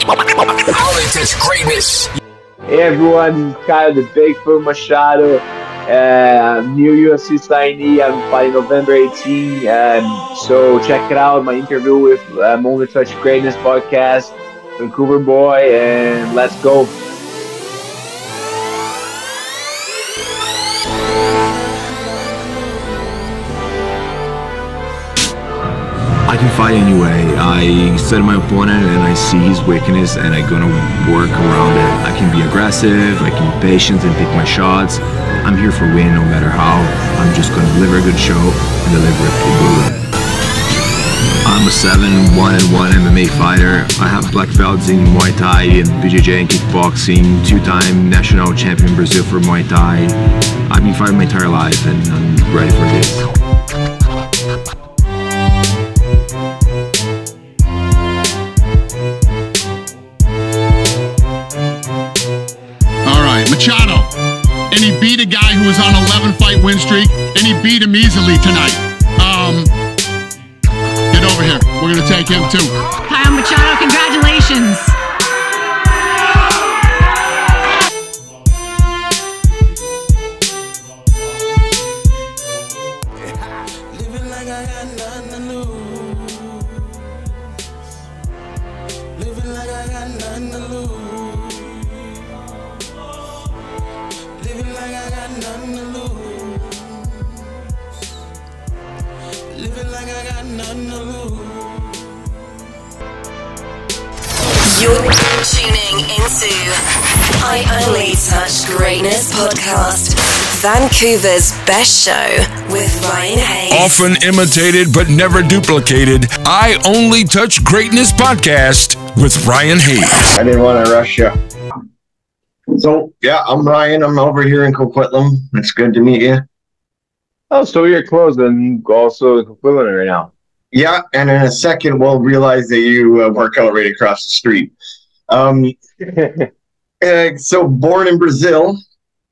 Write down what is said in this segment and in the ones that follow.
Only touch greatness. Hey everyone, this is Kyle the Bigfoot Machado, new UFC signee. I'm fighting November 18. So check it out, my interview with Only Touch Greatness podcast, Vancouver boy, and let's go. I can fight anyway. I study my opponent and I see his weakness and I'm gonna work around it. I can be aggressive, I can be patient and pick my shots. I'm here for win no matter how. I'm just gonna deliver a good show and deliver a good win. I'm a 7-1-1 MMA fighter. I have black belts in Muay Thai and BJJ and kickboxing, 2-time national champion in Brazil for Muay Thai. I've been fighting my entire life and I'm ready for this. Machado, and he beat a guy who was on an 11-fight win streak, and he beat him easily tonight. Get over here. We're going to take him too. Kyle Machado, congratulations. Living like I got nothing to lose. Living like I got nothing to lose. Living like I got nothing to lose. Living like I got nothing to lose. You're tuning into I Only Touch Greatness podcast, Vancouver's best show with Ryan Hayes. Often imitated but never duplicated, I Only Touch Greatness podcast with Ryan Hayes. I didn't want to rush you. So, yeah, I'm Ryan. I'm over here in Coquitlam. It's good to meet you. Oh, so you're close and also equivalent right now. Yeah, and in a second, we'll realize that you work out right across the street. So, born in Brazil,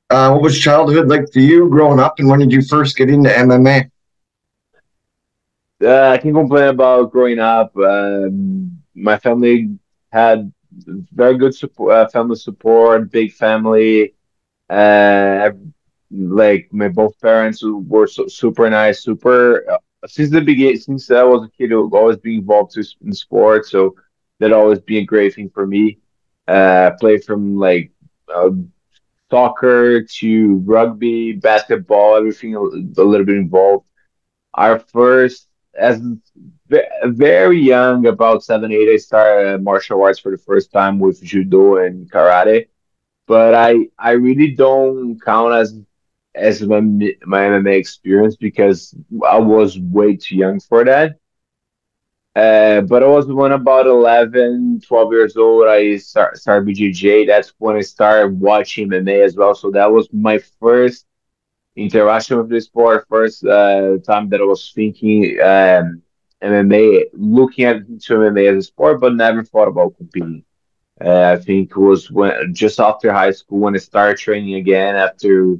what was childhood like for you growing up, and when did you first get into MMA? I can complain about growing up. My family had very good support, family support, big family. Like my both parents were super nice, since the beginning, since I was a kid, I would always be involved in sports, so that always be a great thing for me. Played from like soccer to rugby, basketball, everything a little bit involved. Our first, as very young, about 7, 8, I started martial arts for the first time with judo and karate. But I really don't count as my MMA experience because I was way too young for that. But I was when about 11, 12 years old, I started BJJ. That's when I started watching MMA as well. So that was my first interaction with the sport, first time that I was thinking MMA, looking at MMA as a sport, but never thought about competing. I think it was when just after high school when I started training again after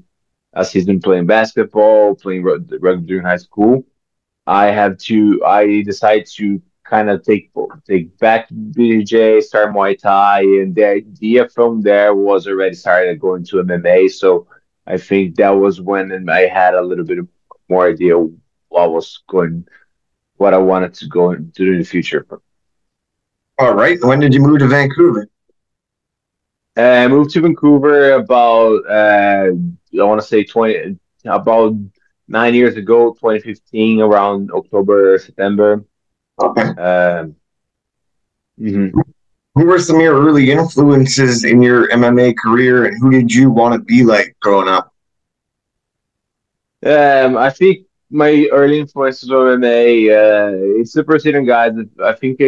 a season playing basketball, playing rugby during high school. I decided to kind of take back BJJ, start Muay Thai, and the idea from there was already started going to MMA. So I think that was when I had a little bit more idea what I wanted to go and do in the future. All right. When did you move to Vancouver? I moved to Vancouver about I want to say about 9 years ago, 2015, around October, September. Okay. Mm-hmm. Who were some of your early influences in your MMA career, and who did you want to be like growing up? I think my early influences on MMA, it's the Brazilian guys. I think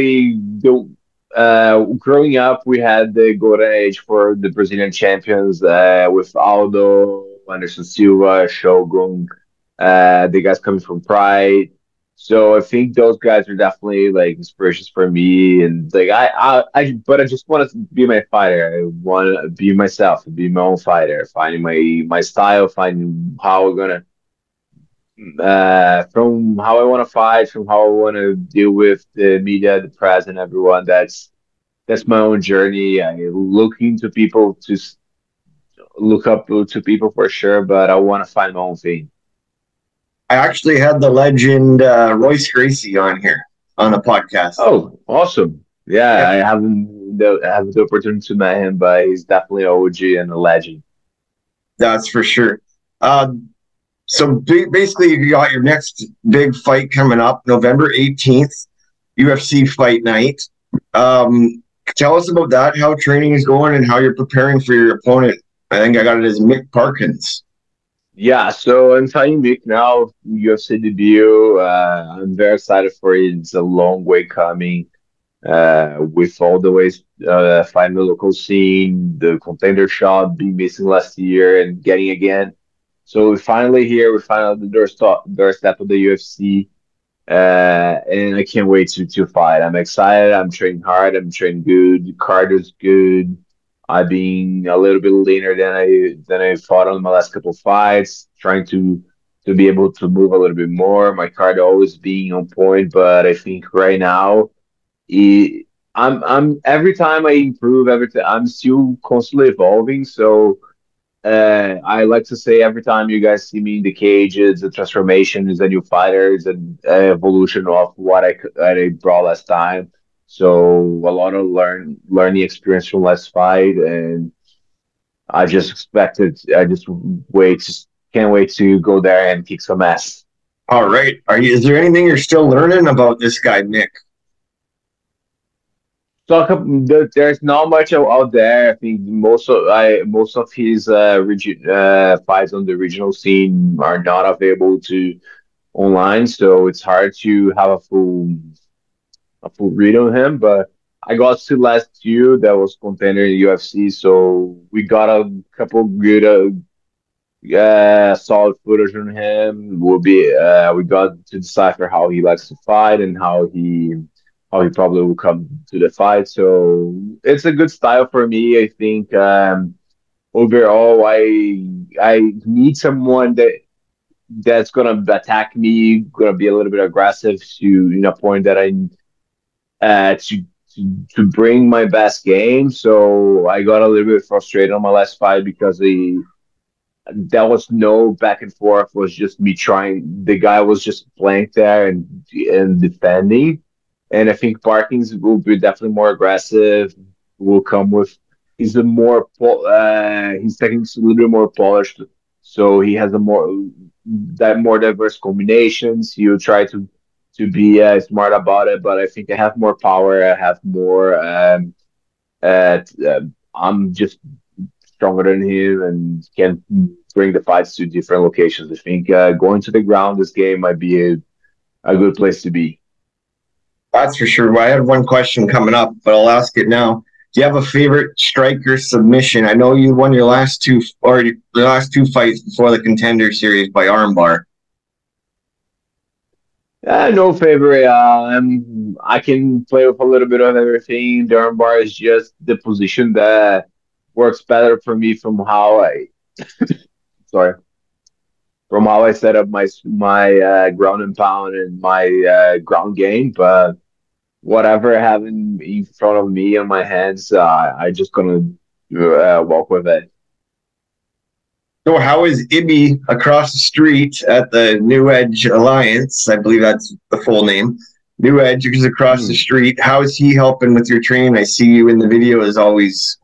growing up, we had the golden age for the Brazilian champions with Aldo, Anderson Silva, Shogun, the guys coming from Pride. So I think those guys are definitely like inspirations for me. And like but I just want to be my fighter. I want to be myself, be my own fighter, finding my style, finding how I'm gonna from how I want to fight, from how I want to deal with the media, the press, and everyone. that's my own journey. I look into people to look up to people for sure, but I want to find my own thing. I actually had the legend Royce Gracie on here on a podcast. Oh, awesome! Yeah, Yeah, I have the opportunity to meet him, but he's definitely an OG and a legend. that's for sure. Uh, so basically, you got your next big fight coming up November 18th, UFC Fight Night. Tell us about that, how training is going, and how you're preparing for your opponent. I think I got it as Mick Parkins. Yeah, so I'm telling Mick now, UFC debut. I'm very excited for it. It's a long way coming. With all the ways finding the local scene, the contender shot being missing last year and getting again. So we're finally here. We're finally at the doorstep of the UFC, and I can't wait to fight. I'm excited. I'm training hard. I'm training good. The card is good. I've been a little bit leaner than I fought on my last couple of fights, trying to be able to move a little bit more. My card always being on point, but I think right now it, I'm every time I improve, every time I'm still constantly evolving. So I like to say every time you guys see me in the cage, it's a transformation, is a new fighter, is an evolution of I brought last time. So a lot of learning experience from last fight, and I just can't wait to go there and kick some ass. All right. Is there anything you're still learning about this guy, Mick? There's not much out there. I think most of his fights on the regional scene are not available to online, so it's hard to have a full read on him. But I got to last year that was contender in UFC, so we got a couple good solid footage on him. We got to decipher how he likes to fight and how he probably will come to the fight. So it's a good style for me. I think overall, I need someone that's gonna attack me, gonna be a little bit aggressive to a point that I uh, to, to bring my best game. So I got a little bit frustrated on my last fight because there was no back and forth. It was just me trying. The guy was just blank there and defending. And I think Parkins will be definitely more aggressive. Will come with his techniques a little bit more polished, so he has a more diverse combinations. He'll try to be smart about it, but I think I have more power. I have more. I'm just stronger than him and can bring the fights to different locations. I think going to the ground this game might be a good place to be. That's for sure. Well, I had one question coming up, but I'll ask it now. Do you have a favorite striker submission? I know you won your last two fights before the Contender Series by armbar. No favorite. I can play with a little bit of everything. The armbar is just the position that works better for me sorry, from how I set up my ground and pound and my ground game. But whatever I have in front of me on my hands, I just gonna walk with it. So how is Ibby across the street at the New Edge Alliance? I believe that's the full name. New Edge is across the street. How is he helping with your training? I see you in the video as always.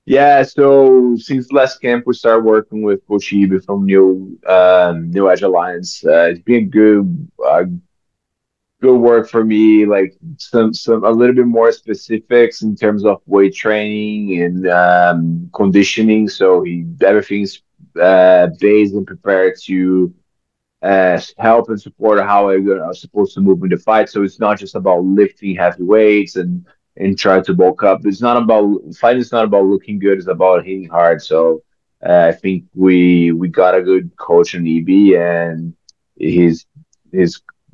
Yeah, so since last camp, we started working with Coach Ibe from New Edge Alliance. It's been good work for me. Like some a little bit more specifics in terms of weight training and conditioning. So everything's based and prepared to help and support how I'm supposed to move in the fight. So it's not just about lifting heavy weights and try to bulk up. It's not about fighting. It's not about looking good. It's about hitting hard. So I think we got a good coach in EB, and he's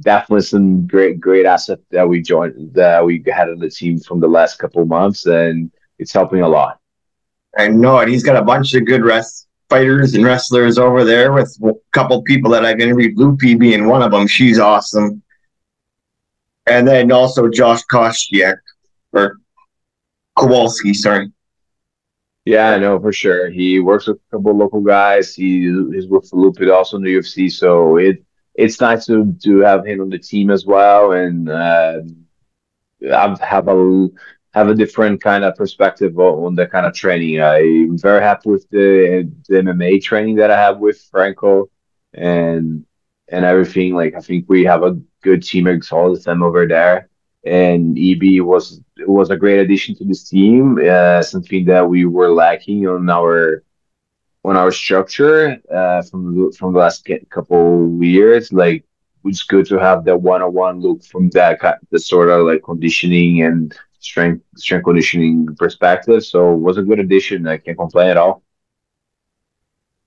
definitely some great asset that we had on the team from the last couple of months, and it's helping a lot. I know it. He's got a bunch of good fighters and wrestlers over there with a couple people that I've interviewed, Loopy being one of them. She's awesome. and then also Josh Koscheck or Kowalski. Sorry. Yeah, I know for sure. He works with a couple local guys. He's with Felipe also in the UFC, so it's nice to have him on the team as well, and have a different kind of perspective on the kind of training. I'm very happy with the MMA training that I have with Franco, and everything. Like I think we have a good teammates all the time over there, and EB was a great addition to this team. Something that we were lacking on our structure from the last couple years. Like it's good to have that one-on-one look from the sort of like conditioning and strength conditioning perspective. So it was a good addition. I can't complain at all.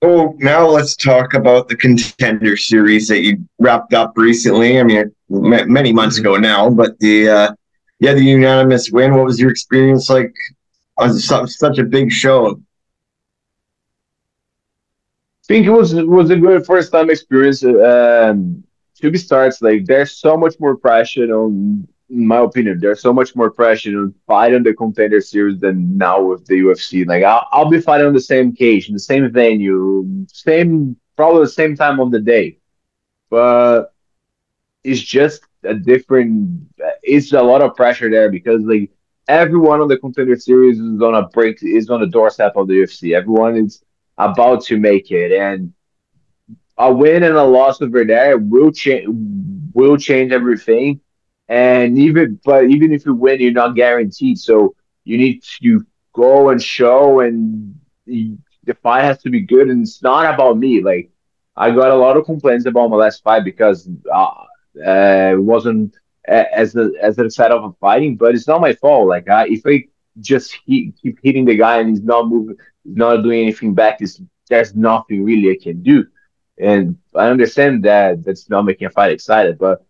So now let's talk about the Contender series that you wrapped up recently. I mean, many months ago now, but the unanimous win. What was your experience like on such a big show? Think it was a good first time experience. To be starts, like there's so much more pressure on, in my opinion, there's so much more pressure on fighting the Contender series than now with the UFC. Like I'll be fighting on the same cage, in the same venue, same probably the same time of the day, but it's just a different. It's a lot of pressure there because like everyone on the Contender series is on the doorstep of the UFC. Everyone is about to make it, and a win and a loss over there will change everything. And even if you win, you're not guaranteed. So you need to go and show, and the fight has to be good. And it's not about me. Like I got a lot of complaints about my last fight because it wasn't as a setup of fighting, but it's not my fault. Like if I just keep hitting the guy and he's not moving, he's not doing anything back, there's nothing really I can do. And I understand that that's not making a fight excited, but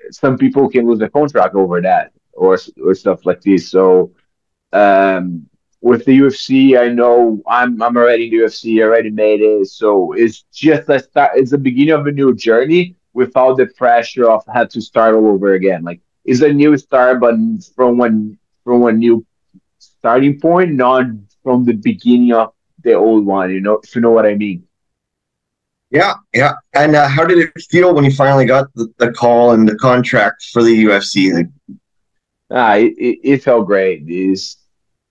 some people can lose their contract over that or stuff like this. So with the UFC, I know I'm already in the UFC, already made it. So it's just a start. It's the beginning of a new journey without the pressure of have to start all over again. Like it's a new start, but from one new starting point, not from the beginning of the old one. You know, if you know what I mean. Yeah, yeah. And how did it feel when you finally got the call and the contract for the UFC? Like, It felt great.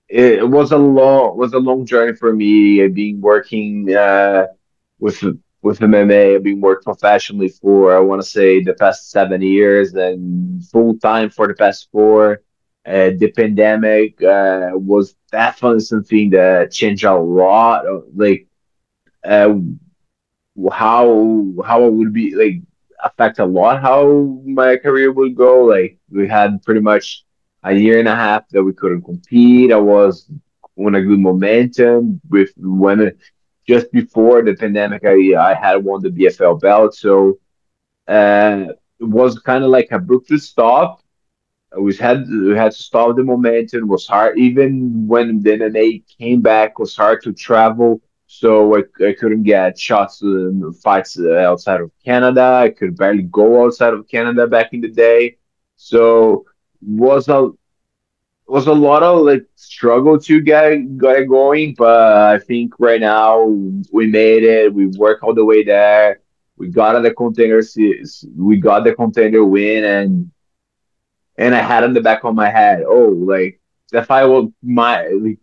It was a long journey for me. I've been working with with MMA. I've been working professionally for I want to say the past 7 years and full time for the past four. The pandemic was definitely something that changed a lot. Like uh, how it would be like affect a lot how my career would go. Like we had pretty much a year and a half that we couldn't compete. I was on a good momentum with when just before the pandemic I had won the BFL belt. So it was kind of like abrupt stop. We had to stop the momentum. It was hard even when the MMA came back. It was hard to travel, so I couldn't get shots fights outside of Canada. I could barely go outside of Canada back in the day. So was a was a lot of like struggle to get it going, but I think right now we made it. We worked all the way there. We got the Contender win, and I had in the back of my head, oh, like if I will my like,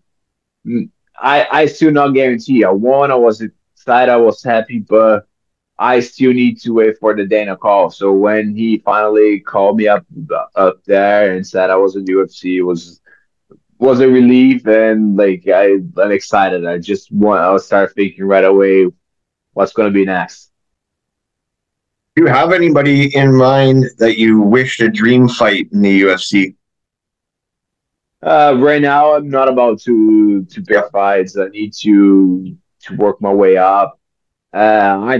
I still not guarantee. I won. I was excited. I was happy, but I still need to wait for the Dana call. So when he finally called me up there and said I was in UFC, it was a relief, and like I'm excited. I'll start thinking right away what's gonna be next. do you have anybody in mind that you wish to dream fight in the UFC? Right now, I'm not about to pick fights. I need to work my way up. I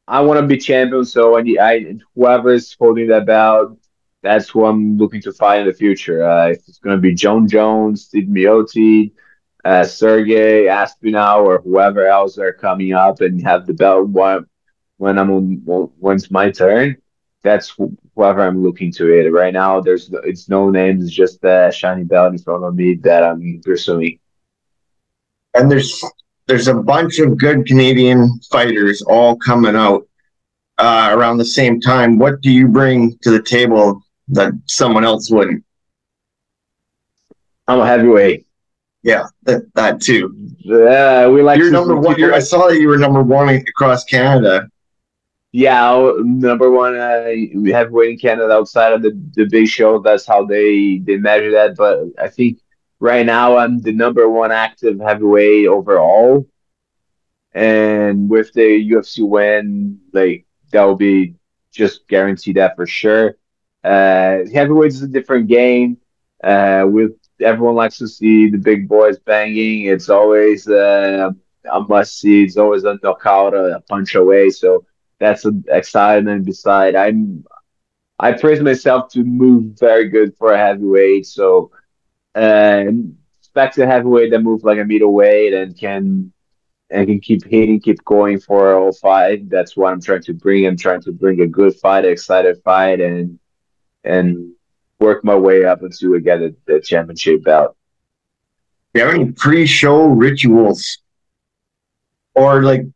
want to be champion, so I whoever's holding that belt, that's who I'm looking to fight in the future. If it's gonna be John Jones, Steve Miocic, Sergey Aspinall, or whoever else are coming up and have the belt when it's my turn. That's whoever I'm looking to it. Right now, it's no names, it's just a shiny belt in front of me that I'm pursuing. And there's a bunch of good Canadian fighters all coming out around the same time. What do you bring to the table that someone else wouldn't? I'm a heavyweight. Yeah, that too. We like You're to number one. people I like saw that you were number one across Canada. yeah, number one heavyweight in Canada outside of the big show. That's how they measure that. But I think right now I'm the number one active heavyweight overall. And with the UFC win, like that will be just guaranteed that for sure. Heavyweight is a different game. With everyone likes to see the big boys banging. It's always a must see. It's always a knockout, a punch away. So that's an excitement. Beside, I praise myself to move very good for a heavyweight. So uh, expect a heavyweight that moves like a middleweight and can keep hitting, keep going for all fight. That's what I'm trying to bring. I'm trying to bring a good fight, excited fight, and work my way up until I get the championship belt. Do you have any pre-show rituals or like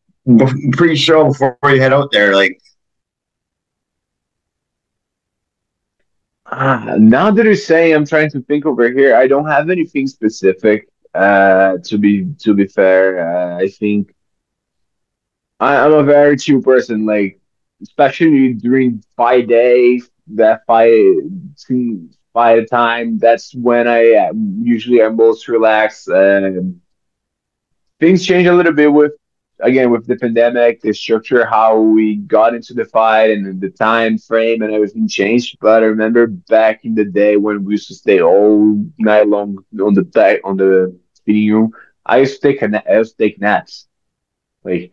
pre-show before you head out there? Like, Now that you're saying, I'm trying to think over here. I don't have anything specific. To be fair, I think I'm a very chill person. Like especially during fight days, that fight time. That's when I usually am most relaxed. Things change a little bit with again with the pandemic, the structure, how we got into the fight, and then the time frame and everything changed. But I remember back in the day when we used to stay all night long on the back on the speeding room. I used to take naps. Like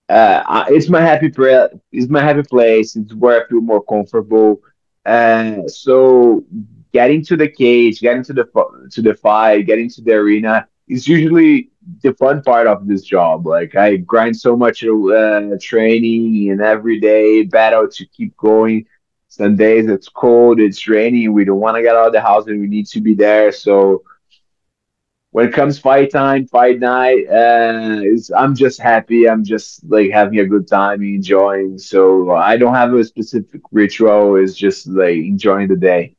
it's my happy place. It's where I feel more comfortable. So getting to the cage, getting to the fight, getting to the arena is usually the fun part of this job. Like I grind so much training and every day battle to keep going. Some days it's cold, it's raining, we don't want to get out of the house and we need to be there. So when it comes fight time, fight night, I'm just happy. I'm just like having a good time, enjoying. So I don't have a specific ritual. It's just like enjoying the day.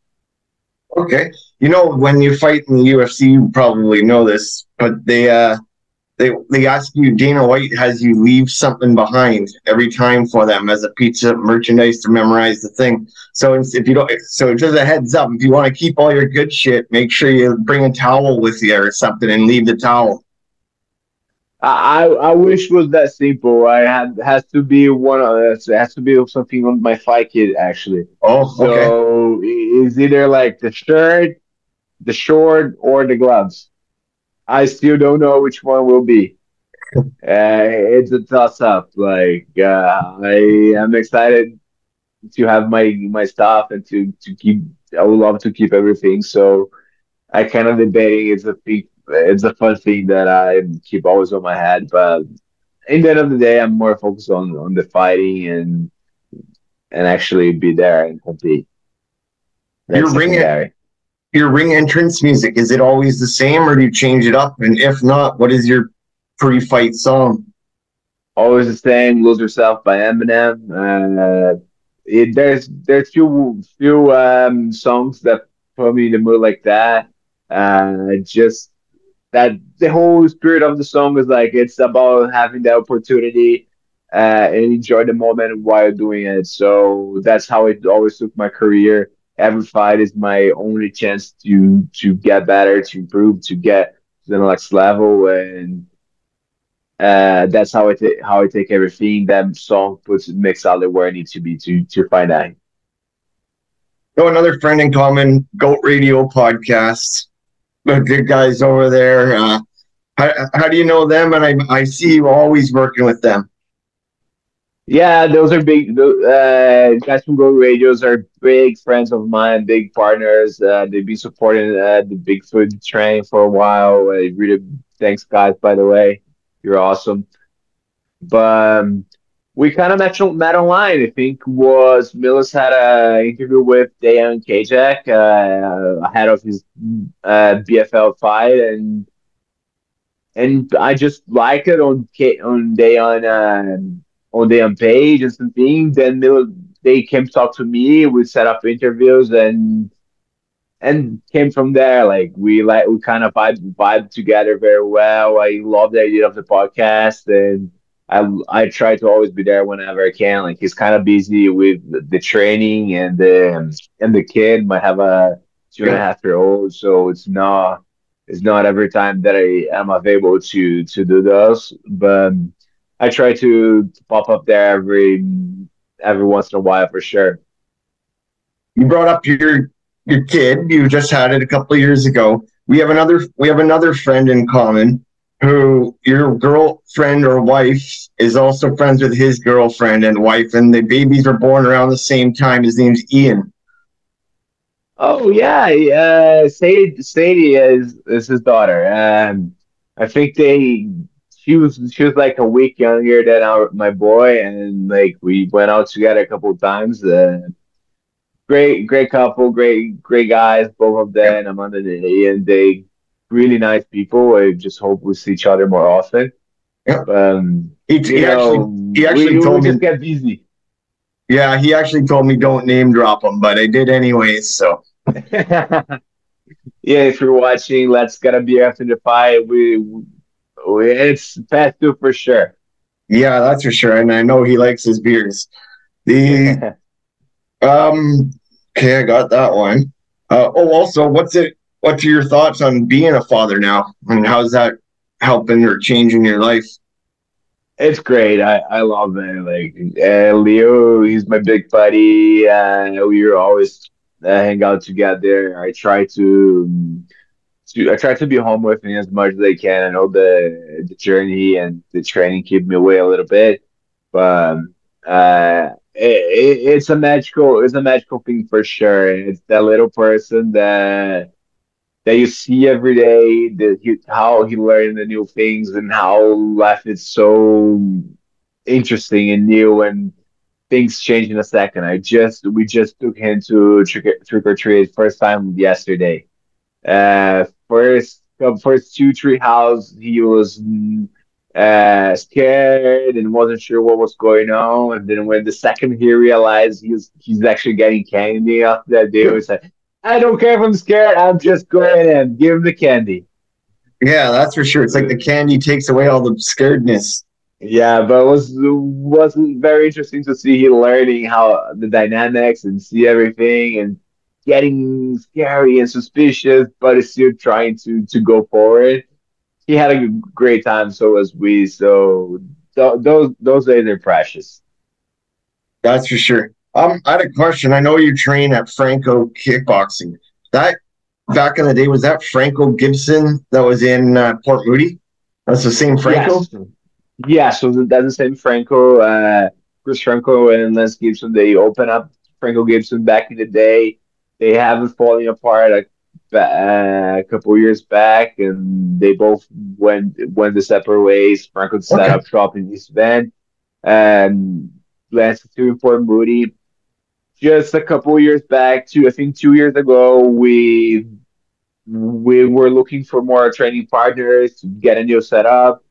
okay, you know, when you fight in the UFC, you probably know this, but they ask you, Dana White has you leave something behind every time for them as a piece of merchandise to memorize the thing. So if you don't, so just a heads up, if you want to keep all your good shit, make sure you bring a towel with you or something and leave the towel. I wish it was that simple. I had has to be one of it has to be something on my fight kit actually. Oh, okay. So it's either like the shirt, the short, or the gloves. I still don't know which one will be. It's a toss up. Like I am excited to have my stuff and to keep. I would love to keep everything. So I kind of debating. It's a fun thing that I keep always on my head. But in the end of the day, I'm more focused on the fighting and actually be there and compete. Your That's ring secondary. your ring entrance music, is it always the same or do you change it up? And if not, what is your pre-fight song? Always the same. Lose Yourself by Eminem. There's few songs that put me in the mood like that. Just that the whole spirit of the song is like it's about having the opportunity and enjoy the moment while doing it. So that's how it always took my career. Every fight is my only chance to get better, to improve, to get to the next level, and that's how I take everything. That song puts makes out where I need to be to find out. Oh, another friend in common, Goat Radio podcast. The good guys over there. How do you know them? And I see you always working with them. Yeah, those are big. Guys from Go Radios are big friends of mine, big partners. They've been supporting the Bigfoot train for a while. Really, thanks, guys. By the way, you're awesome. But We kind of met online. I think was Millis had a interview with Dejan Kajak ahead of his BFL fight, and I just like it on Dejan page and some things. Then they came talk to me. We set up interviews and came from there. We kind of vibe together very well. I love the idea of the podcast, and I try to always be there whenever I can. Like he's kind of busy with the training and the kid might have a 2.5 year old, so it's not every time that I am available to do those, but I try to pop up there every once in a while for sure. You brought up your kid. You just had it a couple of years ago. We have another friend in common who your girlfriend or wife is also friends with his girlfriend and wife, and the babies were born around the same time. His name's Ian. Oh yeah, Sadie is his daughter. I think she was like a week younger than my boy, and like we went out together a couple of times. Great couple, great guys, both of them. I'm under the day, and they really nice people. I just hope we see each other more often. Yeah. You He actually know, he actually we told me. just get busy. Yeah, he actually told me don't name drop him, but I did anyways. So Yeah, if you're watching, let's gotta be after the fight. It's past due for sure. yeah, that's for sure. And I know he likes his beers. The um okay, I got that one. Also, what are your thoughts on being a father now? And how's that helping or changing your life? It's great. I love it. Like Leo, he's my big buddy. We always hang out together. I try to be home with him as much as I can. I know the journey and the training keep me away a little bit, but it's a magical thing for sure. It's that little person that you see every day, how he learned the new things and how life is so interesting and new and things change in a second. We just took him to trick or treat first time yesterday. First two tree house, he was scared and wasn't sure what was going on. And then when the second he realized he's actually getting candy after that day, he was like, I don't care if I'm scared. I'm just going in. Give him the candy. Yeah, that's for sure. It's like the candy takes away all the scaredness. Yeah, but it was very interesting to see him learning how the dynamics and see everything and getting scary and suspicious, but is still trying to go forward. He had a great time, so was we. So those days are precious. That's for sure. I had a question. I know you train at Franco Kickboxing. That back in the day, was that Franco Gibson that was in Port Moody? That's the same Franco? Yes. Yeah, so that's the same Franco, Chris Franco and Les Gibson. They opened up Franco Gibson back in the day. They haven't fallen apart a couple years back, and they both went the separate ways. Franco set Okay. up shop in East Bend, and Les to Fort Moody. Just a couple years back, I think 2 years ago, we were looking for more training partners to get a new setup.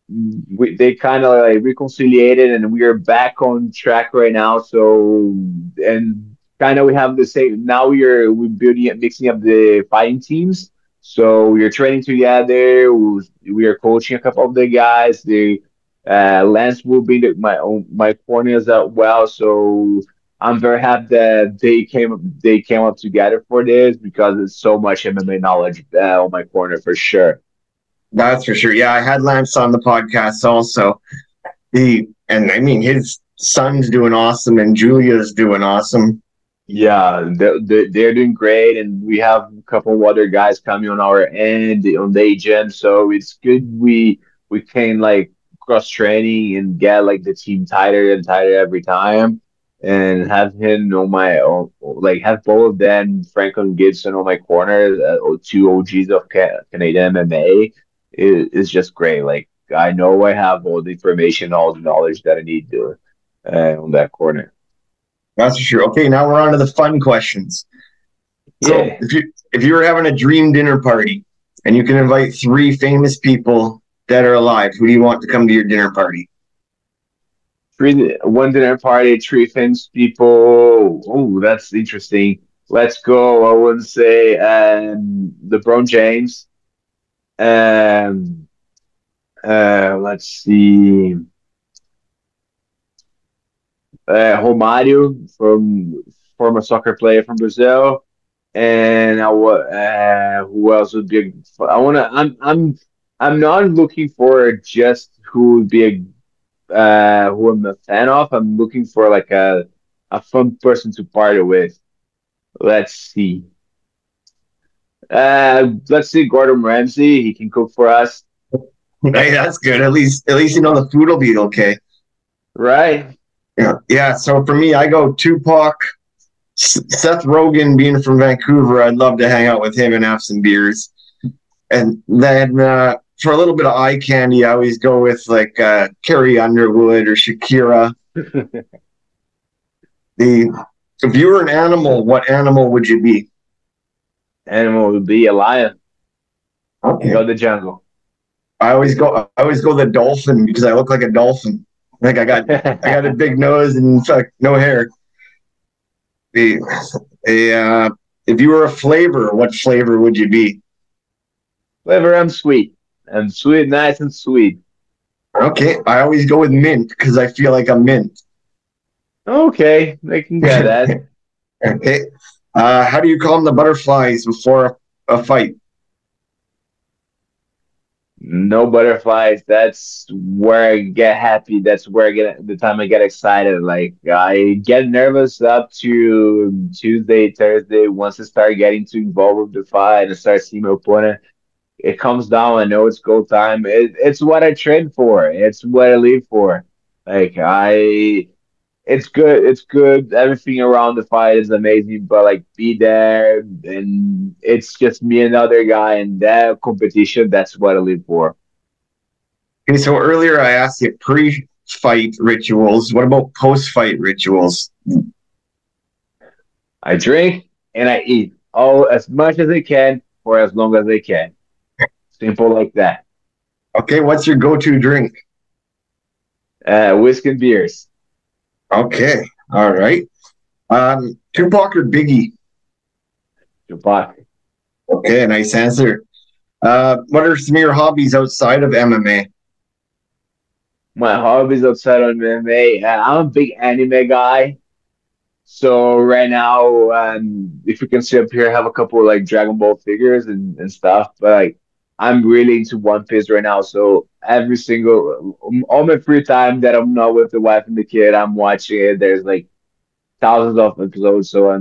They kind of like reconciliated and we are back on track right now, so and kind of we have the same now. We're building mixing up the fighting teams, so we're training together. We are coaching a couple of the guys. The Lance will be my corner as well, so I'm very happy that they came up together for this because there's so much MMA knowledge on my corner for sure. That's for sure. Yeah, I had Lance on the podcast also. And I mean, his son's doing awesome and Julia's doing awesome. Yeah, they're doing great, and we have a couple of other guys coming on our end on the agent, so it's good we can like cross training and get like the team tighter and tighter every time, and have him on my own, like have both of them, Franklin Gibson on my corner, two OGs of Canadian MMA is just great. Like I know I have all the information, all the knowledge that I need to on that corner. That's for sure. Okay, now we're on to the fun questions. So Yeah. if you were having a dream dinner party and you can invite 3 famous people that are alive, who do you want to come to your dinner party? One dinner party, 3 famous people. Oh, that's interesting. Let's go. I would say LeBron James. Um, let's see. Romário, from former soccer player from Brazil, and who else would be? I wanna. I'm not looking for just who would be who I'm a fan of. I'm looking for like a fun person to party with. Let's see. Let's see Gordon Ramsay. He can cook for us, Hey, that's good. At least you know the food will be okay. right? Yeah. Yeah. So for me, I go Tupac, Seth Rogen being from Vancouver. I'd love to hang out with him and have some beers. And then for a little bit of eye candy, I always go with like Carrie Underwood or Shakira. If you were an animal, what animal would you be? Animal would be a lion. Okay. Go to the jungle. I always go the dolphin because I look like a dolphin. Like I got a big nose and no hair. If you were a flavor, what flavor would you be? Flavor, I'm sweet. I'm sweet, nice and sweet. Okay, I always go with mint because I feel like I'm mint. Okay, I can get that. Okay. How do you calm the butterflies before a fight? No butterflies. That's where I get happy. That's where I get the time I get excited. Like I get nervous up to Tuesday, Thursday. Once I start getting too involved with the fight and start seeing my opponent, it comes down. I know it's go time. It's what I train for. It's what I live for. Like it's good. It's good. Everything around the fight is amazing, but like be there and it's just me and another guy and that competition. That's what I live for. Okay, so earlier I asked you pre-fight rituals. What about post-fight rituals? I drink and I eat all as much as I can for as long as I can. Simple like that. Okay, what's your go-to drink? Whiskey and beers. Okay, all right. Tupac or Biggie? Tupac. Okay, nice answer. What are some of your hobbies outside of MMA? My hobbies outside of MMA. I'm a big anime guy. So right now, if you can see up here, I have a couple of like Dragon Ball figures and stuff. But like, I'm really into One Piece right now. So every single, all my free time that I'm not with the wife and the kid, I'm watching it. There's like thousands of episodes, so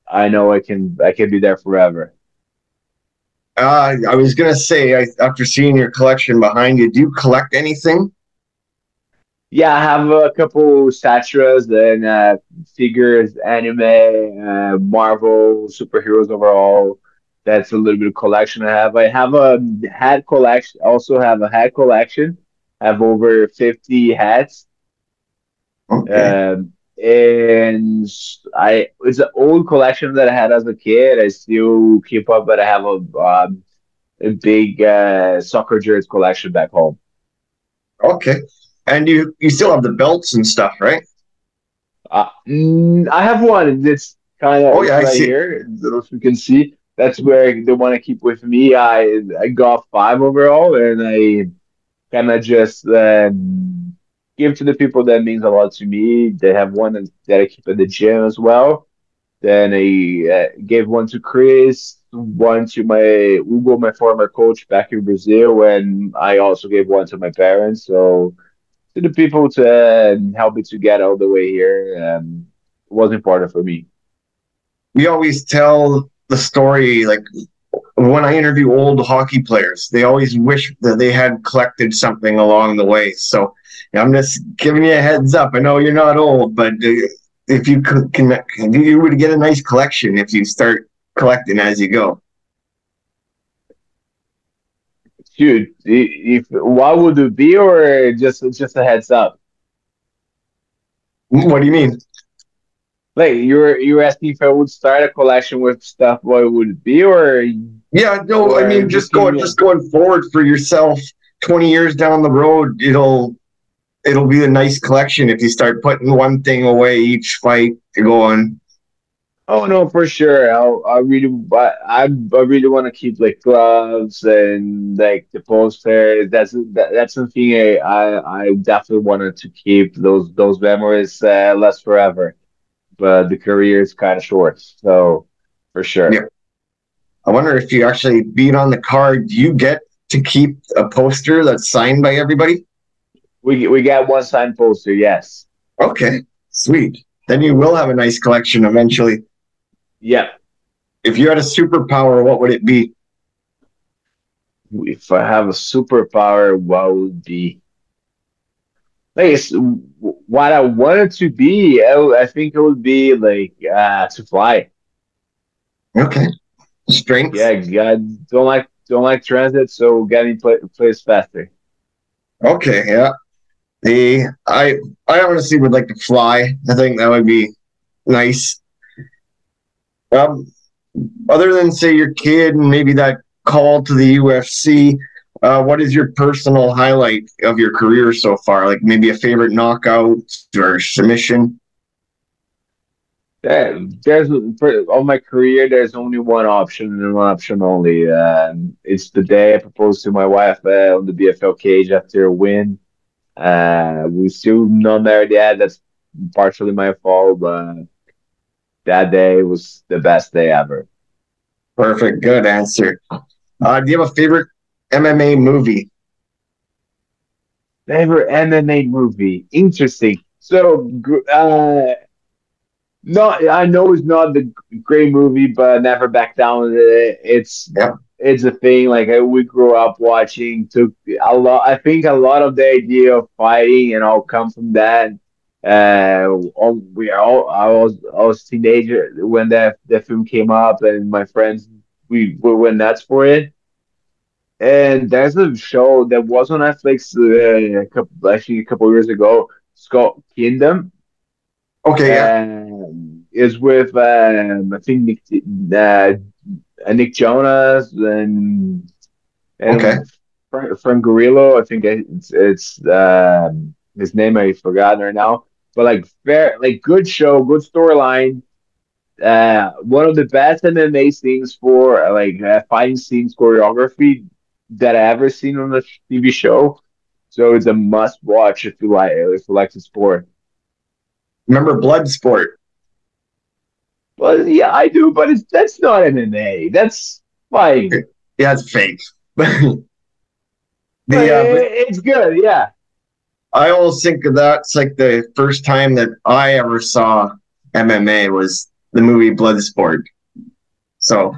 I know I can be there forever. I was gonna say, after seeing your collection behind you, do you collect anything? Yeah, I have a couple statues and figures, anime, Marvel, superheroes overall. That's a little bit of collection I have. I have a hat collection. Also have a hat collection. I have over 50 hats. Okay. And it's an old collection that I had as a kid. I still keep up, but I have a big soccer jersey collection back home. Okay. And you still have the belts and stuff, right? I have one. It's kind of Oh yeah, I right see. here. I don't know if you can see. That's where the one I keep with me. I got 5 overall, and I kind of just give to the people that means a lot to me. They have one that I keep at the gym as well. Then I gave one to Chris, one to my Hugo, my former coach back in Brazil, and I also gave one to my parents. So to the people to help me to get all the way here was important for me. We always tell the story like when I interview old hockey players, they always wish that they had collected something along the way. So I'm just giving you a heads up. I know you're not old, but if you can, you would get a nice collection if you start collecting as you go. Shoot, if what would it be, or just a heads up? What do you mean? Like you're asking if I would start a collection with stuff, what would it be, Yeah, no, I or mean just give me just going forward for yourself 20 years down the road, it'll be a nice collection if you start putting one thing away each fight to go on. Oh no, for sure. I really want to keep like gloves and like the posters. That's something I definitely wanted to keep those memories last forever. But the career is kind of short, so for sure. Yeah. I wonder if you actually beat on the card, do you get to keep a poster that's signed by everybody? We got one signed poster, yes. Okay, sweet. Then you will have a nice collection eventually. Yeah. If you had a superpower, what would it be? If I have a superpower, what would it be? Like what I wanted to be, I think it would be like to fly. Okay. Strength. Yeah, God, don't like transit, so getting place faster. Okay, yeah. I honestly would like to fly. I think that would be nice. Um, Other than say your kid and maybe that call to the UFC, what is your personal highlight of your career so far? Like maybe a favorite knockout or submission? There's for all my career, there's only one option and one option only. It's the day I proposed to my wife on the BFL cage after a win. We still not married yet. That's partially my fault, but that day was the best day ever. Perfect. Good answer. Do you have a favorite MMA movie? Favorite MMA movie? Interesting. So, no, I know it's not the great movie, but Never Back Down. Yep. It's a thing. Like we grew up watching. Took a lot. I think a lot of the idea of fighting and all come from that. I was teenager when that film came up, and my friends we went nuts for it. And there's a show that was on Netflix actually a couple years ago. It's called Kingdom. Okay, yeah. Is with I think Nick Jonas Okay. and Frank Grillo. I think it's his name I forgot right now. But like fair, like good show, good storyline. One of the best MMA scenes for fighting scenes choreography that I ever seen on a TV show. So it's a must watch if you like the sport. Remember Bloodsport? Well, yeah, I do, but that's not MMA. That's fighting. Yeah, it's fake. the But but it's good, yeah. I always think of that. It's like the first time that I ever saw MMA was the movie Bloodsport. So,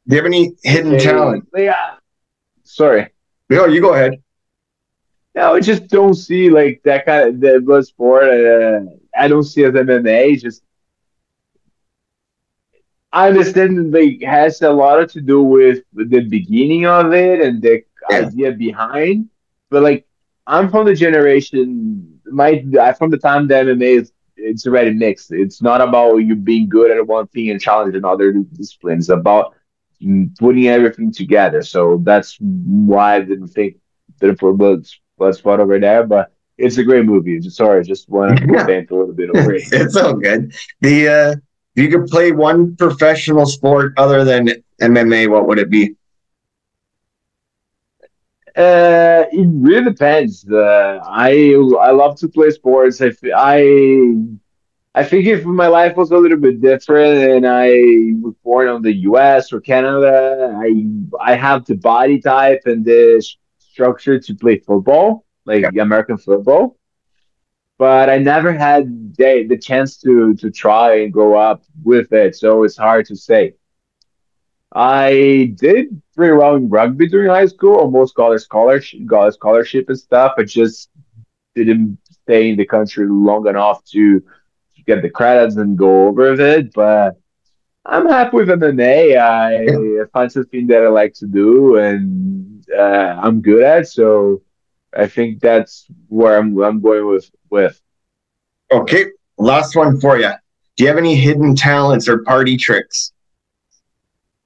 do you have any hidden talent? Yeah. Sorry. No, you go ahead. No, I just don't see like that kind of the blood sport. I don't see as MMA. Just I understand like has a lot to do with the beginning of it and the Yeah, idea behind. But like I'm from the generation, from the time the MMA is it's already mixed. It's not about you being good at one thing and challenging other disciplines. It's about putting everything together. So that's why I didn't put blood spot over there. But it's a great movie. Sorry, just wanted to yeah. vent a little bit over it. It's all good. If you could play one professional sport other than MMA, what would it be? It really depends. I love to play sports. I think if my life was a little bit different and I was born in the US or Canada, I have the body type and the structure to play football, Yeah. like American football. But I never had the chance to try and grow up with it, so it's hard to say. I did pretty well in rugby during high school, almost got a scholarship and stuff. I just didn't stay in the country long enough to get the credits and go over with it. But I'm happy with MMA. I find something that I like to do, and I'm good at. So I think that's where I'm going with Okay, last one for you. Do you have any hidden talents or party tricks?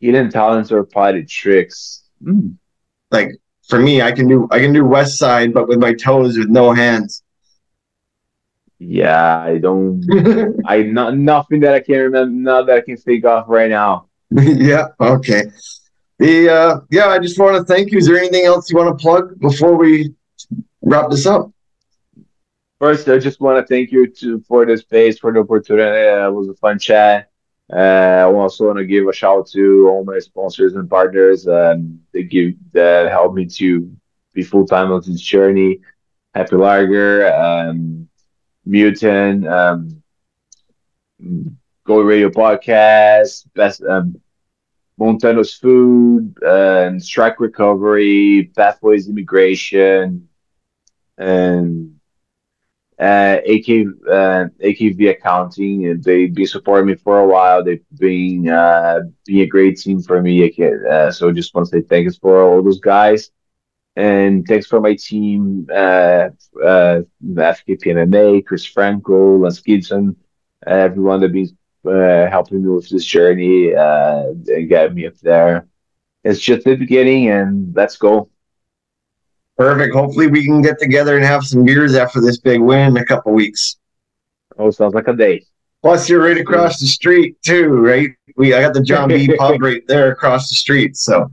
hidden talents or potted tricks. Like for me, I can do West Side, but with my toes with no hands. Yeah, I don't. I not nothing that I can remember. Not that I can think of right now. Yeah. Okay. Yeah. I just want to thank you. Is there anything else you want to plug before we wrap this up? First, I just want to thank you for the space, for the opportunity. It was a fun chat. I also want to give a shout out to all my sponsors and partners. That helped me to be full time on this journey. Happy Lager, Mutant, Go Radio Podcast, Best Montano's Food, Strike Recovery, Pathways Immigration, and AKV Accounting. And they've been supporting me for a while. They've been being a great team for me. So just want to say thanks for all those guys. And thanks for my team, FKP MMA, Chris Franco, Lance Gibson, everyone that been helping me with this journey and getting me up there. It's just the beginning, and let's go. Perfect. Hopefully, we can get together and have some beers after this big win in a couple weeks. Oh, sounds like a day. Plus, you're right across the street too, right? I got the John B. pub right there across the street, so